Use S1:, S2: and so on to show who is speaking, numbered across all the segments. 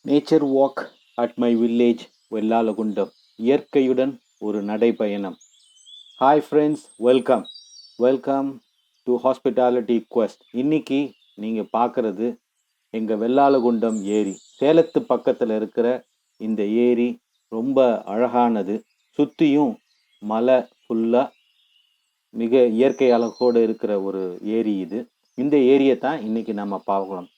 S1: Nature walk at my village Vellalagundam. இயற்கையுடன் ஒரு நடைப்பயணம். Hi friends, welcome to hospitality quest. இன்னைக்கு நீங்கள் பார்க்குறது எங்கள் வெள்ளாலகுண்டம் ஏரி. சேலத்து பக்கத்தில் இருக்கிற இந்த ஏரி ரொம்ப அழகானது. சுற்றியும் மலை ஃபுல்லாக மிக இயற்கை அழகோடு இருக்கிற ஒரு ஏரி இது. இந்த ஏரியை தான் இன்னைக்கு நம்ம பார்க்கலாம்.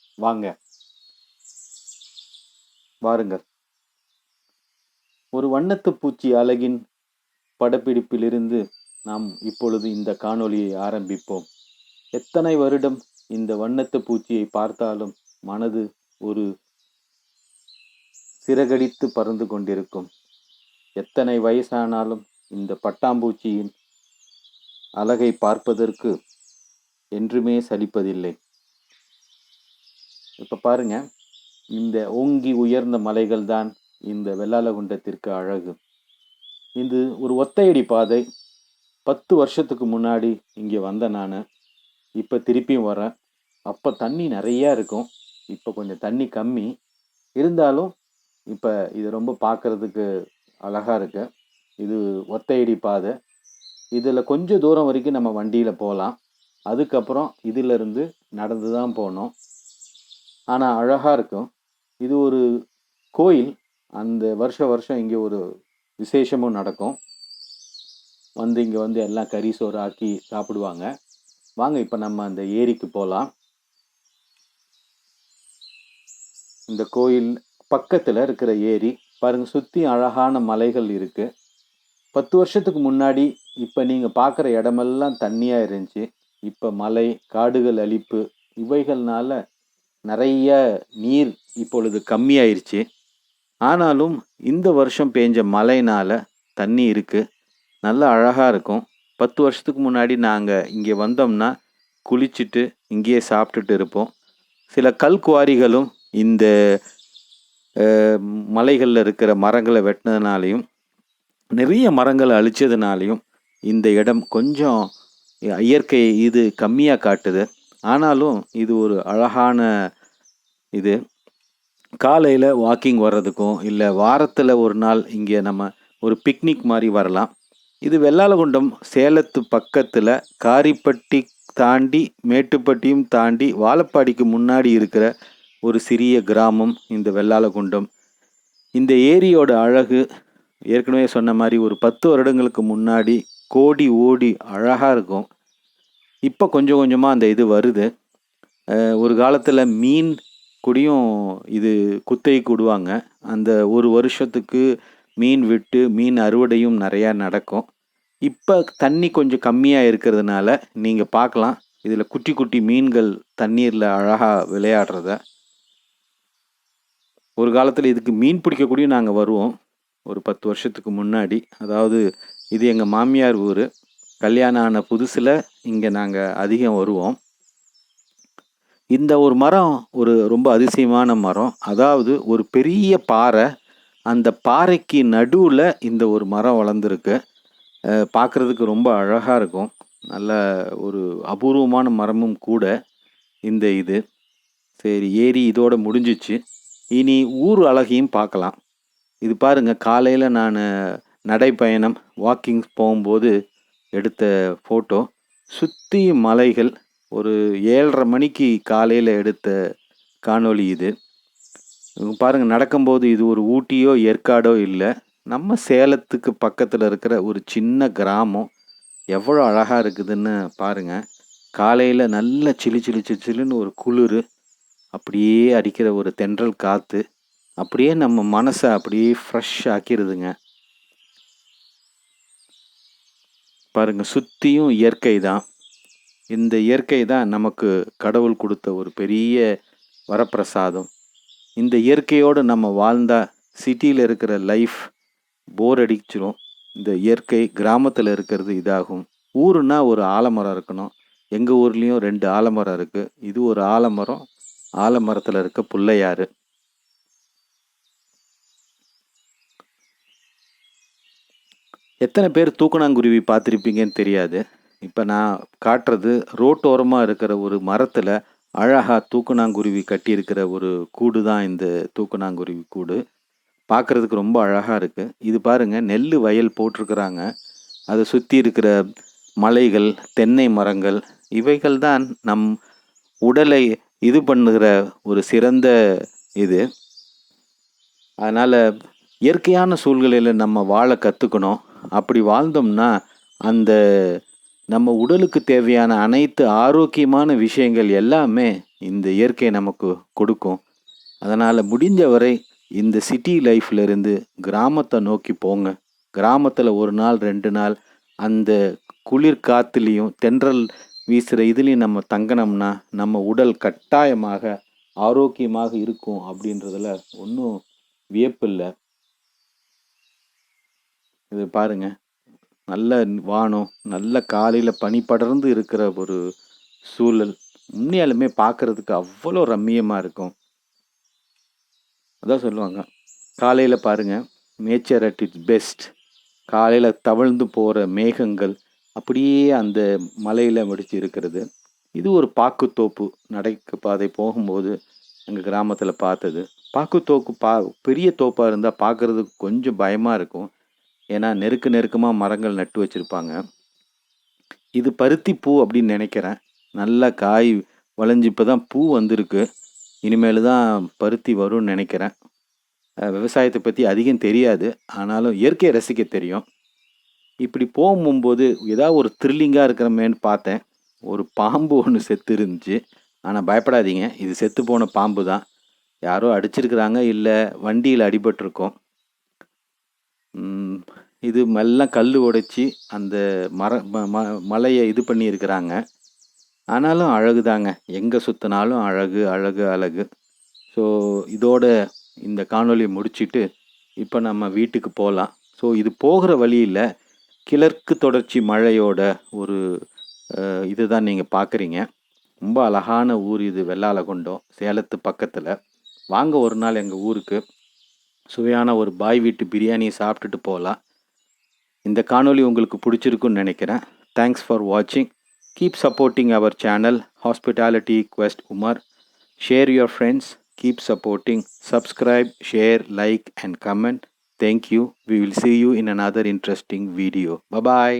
S1: வாருங்கள். ஒரு வண்ணத்து பூச்சி அழகின் படப்பிடிப்பிலிருந்து நாம் இப்பொழுது இந்த காணொளியை ஆரம்பிப்போம். எத்தனை வருடம் இந்த வண்ணத்து பூச்சியை பார்த்தாலும் மனது ஒரு சிறகடித்து பறந்து கொண்டிருக்கும். எத்தனை வயசானாலும் இந்த பட்டாம்பூச்சியின் அழகை பார்ப்பதற்கு என்றுமே சலிப்பதில்லை. இப்ப பாருங்க, இந்த ஓங்கி உயர்ந்த மலைகள் தான் இந்த வெள்ளாலகுண்டத்திற்கு அழகு. இது ஒரு ஒத்தையடி பாதை. 10 வருஷத்துக்கு முன்னாடி இங்கே வந்தேன் நான். இப்போ திருப்பியும் வரேன். அப்போ தண்ணி நிறையா இருக்கும். இப்போ கொஞ்சம் தண்ணி கம்மி இருந்தாலும் இப்போ இது ரொம்ப பார்க்குறதுக்கு அழகாக இருக்கு. இது ஒத்தையடி பாதை. இதில் கொஞ்சம் தூரம் வரைக்கும் நம்ம வண்டியில் போகலாம். அதுக்கப்புறம் இதிலிருந்து நடந்து தான் போகணும். ஆனால் அழகாக இருக்கும். இது ஒரு கோயில். அந்த வருஷம் இங்கே ஒரு விசேஷமும் நடக்கும். இங்கே எல்லாம் கறி சோறு ஆக்கி சாப்பிடுவாங்க. வாங்க இப்போ நம்ம அந்த ஏரிக்கு போகலாம். இந்த கோயில் பக்கத்தில் இருக்கிற ஏரி பாருங்க, சுற்றி அழகான மலைகள் இருக்கு. 10 வருஷத்துக்கு முன்னாடி இப்போ நீங்கள் பார்க்குற இடமெல்லாம் தண்ணியாக இருந்துச்சு. இப்போ மலை, காடுகள் அழிப்பு இவைகள்னால நிறைய நீர் இப்பொழுது கம்மியாயிருச்சு. ஆனாலும் இந்த வருஷம் பேஞ்ச மழைனால தண்ணி இருக்கு. நல்லா அழகாக இருக்கும். 10 வருஷத்துக்கு முன்னாடி நாங்கள் இங்கே வந்தோம்னா குளிச்சுட்டு இங்கேயே சாப்பிட்டுட்டு இருப்போம். சில கல் குவாரிகளும் இந்த மலைகளில் இருக்கிற மரங்களை வெட்டினதுனாலையும் நிறைய மரங்களை அழிச்சதுனாலையும் இந்த இடம் கொஞ்சம் இயற்கை இது கம்மியாக காட்டுது. ஆனாலும் இது ஒரு அழகான இது. காலையில் வாக்கிங் வர்றதுக்கும் இல்லை வாரத்தில் ஒரு நாள் இங்கே நம்ம ஒரு பிக்னிக் மாதிரி வரலாம். இது வெள்ளாலகுண்டம் சேலத்து பக்கத்தில் காரிப்பட்டி தாண்டி மேட்டுப்பட்டியும் தாண்டி வாழப்பாடிக்கு முன்னாடி இருக்கிற ஒரு சிறிய கிராமம் இந்த வெள்ளாலகுண்டம். இந்த ஏரியோட அழகு ஏற்கனவே சொன்ன மாதிரி ஒரு 10 வருடங்களுக்கு முன்னாடி கோடி ஓடி அழகாக இருக்கும். இப்போ கொஞ்சம் கொஞ்சமாக அந்த இது வருது. ஒரு காலத்தில் மீன் கூடியும் இது குத்தகைக்கு விடுவாங்க. அந்த ஒரு வருஷத்துக்கு மீன் விட்டு மீன் அறுவடையும் நிறையா நடக்கும். இப்போ தண்ணி கொஞ்சம் கம்மியாக இருக்கிறதுனால நீங்கள் பார்க்கலாம், இதில் குட்டி குட்டி மீன்கள் தண்ணீரில் அழகாக விளையாடுறத. ஒரு காலத்தில் இதுக்கு மீன் பிடிக்கக்கூடிய நாங்கள் வருவோம் ஒரு 10 வருஷத்துக்கு முன்னாடி. அதாவது இது எங்கள் மாமியார் ஊர். கல்யாணம் ஆன புதுசில் இங்கே நாங்கள் அதிகம் வருவோம். இந்த ஒரு மரம் ஒரு ரொம்ப அதிசயமான மரம். அதாவது ஒரு பெரிய பாறை, அந்த பாறைக்கு நடுவில் இந்த ஒரு மரம் வளர்ந்துருக்கு. பார்க்குறதுக்கு ரொம்ப அழகாக இருக்கும். நல்ல ஒரு அபூர்வமான மரமும் கூட இந்த இது. சரி, ஏரி இதோட முடிஞ்சிச்சு. இனி ஊர் அழகையும் பார்க்கலாம். இது பாருங்கள், காலையில் நான் நடைப்பயணம் வாக்கிங் போகும்போது எடுத்த ஃபோட்டோ. சுற்றி மலைகள். ஒரு 7:30 மணிக்கு காலையில் எடுத்த காணொளி இது. பாருங்கள், நடக்கும்போது இது ஒரு ஊட்டியோ ஏற்காடோ இல்லை, நம்ம சேலத்துக்கு பக்கத்தில் இருக்கிற ஒரு சின்ன கிராமம். எவ்வளோ அழகாக இருக்குதுன்னு பாருங்கள். காலையில் நல்ல சிலுன்னு ஒரு குளிர், அப்படியே அடிக்கிற ஒரு தென்றல் காற்று அப்படியே நம்ம மனசை அப்படியே ஃப்ரெஷ் ஆக்கிடுதுங்க. பாருங்கள், சுற்றியும் இயற்கை தான். இந்த இயற்கை தான் நமக்கு கடவுள் கொடுத்த ஒரு பெரிய வரப்பிரசாதம். இந்த இயற்கையோடு நம்ம வாழ்ந்தால் சிட்டியில் இருக்கிற லைஃப் போர் அடிச்சிடும். இந்த இயற்கை கிராமத்தில் இருக்கிறது இதாகும். ஊருன்னா ஒரு ஆலமரம் இருக்கணும். எங்கள் ஊர்லேயும் 2 ஆலமரம் இருக்குது. இது ஒரு ஆலமரம். ஆலமரத்தில் இருக்க பிள்ளையார். எத்தனை பேர் தூக்கணாங்குருவி பார்த்துருப்பீங்கன்னு தெரியாது. இப்போ நான் காட்டுறது ரோட்டோரமாக இருக்கிற ஒரு மரத்தில் அழகா தூக்கணாங்குருவி கட்டியிருக்கிற ஒரு கூடு தான் இந்த தூக்கணாங்குருவி கூடு. பார்க்கறதுக்கு ரொம்ப அழகா இருக்கு. இது பாருங்க நெல்லு வயல் போட்டிருக்கிறாங்க. அதை சுற்றி இருக்கிற மலைகள், தென்னை மரங்கள் இவைகள் தான் நம் உடலை இது பண்ணுகிற ஒரு சிறந்த இது. அதனால் இயற்கையான சூழ்நிலையில் நம்ம வாழ கற்றுக்கணும். அப்படி வாழ்ந்தோம்னா அந்த நம்ம உடலுக்கு தேவையான அனைத்து ஆரோக்கியமான விஷயங்கள் எல்லாமே இந்த இயற்கை நமக்கு கொடுக்கும். அதனால் முடிஞ்ச வரை இந்த சிட்டி லைஃப்ல இருந்து கிராமத்தை நோக்கி போங்க. கிராமத்தில் ஒரு நாள் 2 நாள் அந்த குளிர் காத்துலேயும் தென்றல் வீசுகிற இதுலேயும் நம்ம தங்கினோம்னா நம்ம உடல் கட்டாயமாக ஆரோக்கியமாக இருக்கும் அப்படின்றதுல ஒன்றும் வியப்பில்லை. இது பாருங்க, நல்ல வானம், நல்ல காலையில் பனி படர்ந்து இருக்கிற ஒரு சூழல் உண்மையாலுமே பார்க்கறதுக்கு அவ்வளோ ரம்மியமாக இருக்கும். அதான் சொல்லுவாங்க, காலையில் பாருங்கள் நேச்சர் அட் இட்ஸ் பெஸ்ட். காலையில் தவழ்ந்து போகிற மேகங்கள் அப்படியே அந்த மலையில் முடிச்சு இருக்கிறது. இது ஒரு பாக்குத்தோப்பு. நடைக்கு பாதை போகும்போது எங்கள் கிராமத்தில் பார்த்தது. பாக்குத்தோப்பு பெரிய தோப்பாக இருந்தால் பார்க்குறதுக்கு கொஞ்சம் பயமாக இருக்கும். ஏன்னா நெருக்கமாக மரங்கள் நட்டு வச்சுருப்பாங்க. இது பருத்தி பூ அப்படின்னு நினைக்கிறேன். நல்லா காய் வளைஞ்சு இப்போ தான் பூ வந்திருக்கு. இனிமேல் தான் பருத்தி வரும்னு நினைக்கிறேன். விவசாயத்தை பற்றி அதிகம் தெரியாது, ஆனாலும் இயற்கையை ரசிக்க தெரியும். இப்படி போகும்போது ஏதாவது ஒரு த்ரில்லிங்காக இருக்கிறமேன்னு பார்த்தேன். ஒரு பாம்பு ஒன்று செத்து இருந்துச்சு. ஆனால் பயப்படாதீங்க, இது செத்து போன பாம்பு தான். யாரோ அடிச்சிருக்கிறாங்க, இல்லை வண்டியில் அடிபட்டிருக்கோம். இது எல்லாம் கல் உடைச்சி அந்த மலையை இது பண்ணியிருக்கிறாங்க. ஆனாலும் அழகு தாங்க, எங்கே சுற்றினாலும் அழகு அழகு அழகு. ஸோ இதோட இந்த காணொலியை முடிச்சுட்டு இப்போ நம்ம வீட்டுக்கு போகலாம். ஸோ இது போகிற வழியில் கிழக்கு தொடர்ச்சி மலையோட ஒரு இதுதான் நீங்கள் பார்க்குறீங்க. ரொம்ப அழகான ஊர் இது, வெள்ளாளகுண்டம், சேலத்து பக்கத்தில். வாங்க ஒரு நாள் எங்கள் ஊருக்கு, சுவையான ஒரு பாய் வீட்டு பிரியாணி சாப்பிட்டுட்டு போகலாம். இந்த காணொலி உங்களுக்கு பிடிச்சிருக்குன்னு நினைக்கிறேன். தேங்க்ஸ் ஃபார் வாட்சிங். Keep supporting our channel Hospitality Quest Umar. Share your friends. Keep supporting. Subscribe, share, like and comment. Thank you. We will see you in another interesting video. Bye-bye.